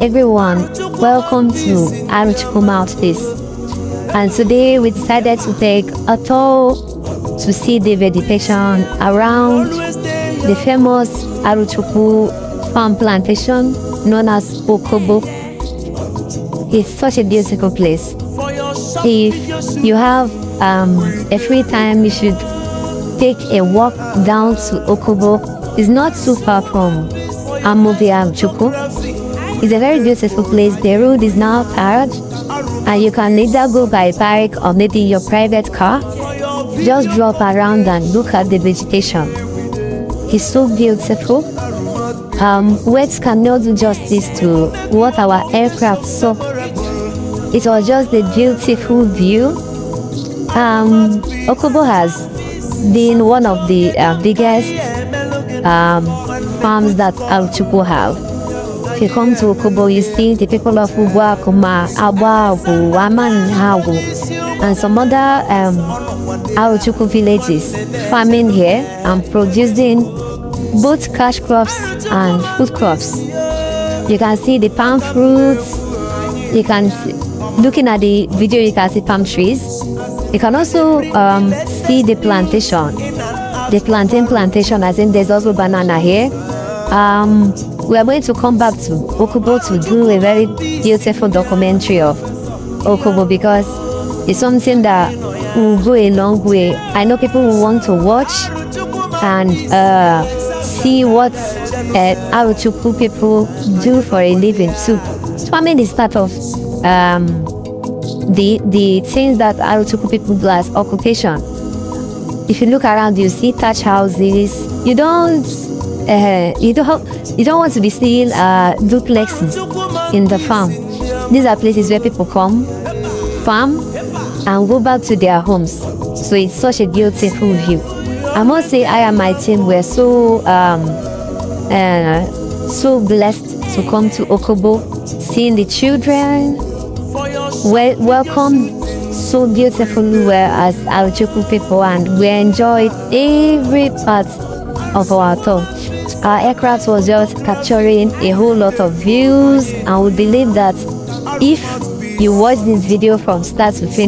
everyone, welcome to Arochukwu Mouthpiece. And today we decided to take a tour to see the vegetation around the famous Arochukwu farm plantation known as Okobo. It's such a beautiful place. If you have a free time, you should take a walk down to Okobo. It's not too far from Arochukwu. It's a very beautiful place. The road is now tarred, and you can either go by bike or maybe your private car. Just drop around and look at the vegetation. It's so beautiful. Words cannot do justice to what our aircraft saw. It was just a beautiful view. Okobo has been one of the biggest farms that Arochukwu have. If you come to Okobo, you see the people of Ugwakuma, Ababu, Amanhagu, and some other Arochukwu villages farming here and producing both cash crops and food crops. You can see the palm fruits. You can see, looking at the video, you can see palm trees. You can also see the plantation, the plantain plantation, as in there's also banana here. We are going to come back to Okobo to do a very beautiful documentary of Okobo because it's something that will go a long way. I know people will want to watch and see what Arochukwu people do for a living too. Farming is part of the things that Arochukwu people do as occupation. If you look around, you see thatch houses. You don't want to be seeing duplexes in the farm. These are places where people come, farm, and go back to their homes. So it's such a beautiful view. I must say, I and my team were so blessed to come to Okobo, seeing the children welcomed so beautifully well as Arochukwu people, and we enjoyed every part of our tour. Our aircraft was just capturing a whole lot of views, and we believe that if you watch this video from start to finish,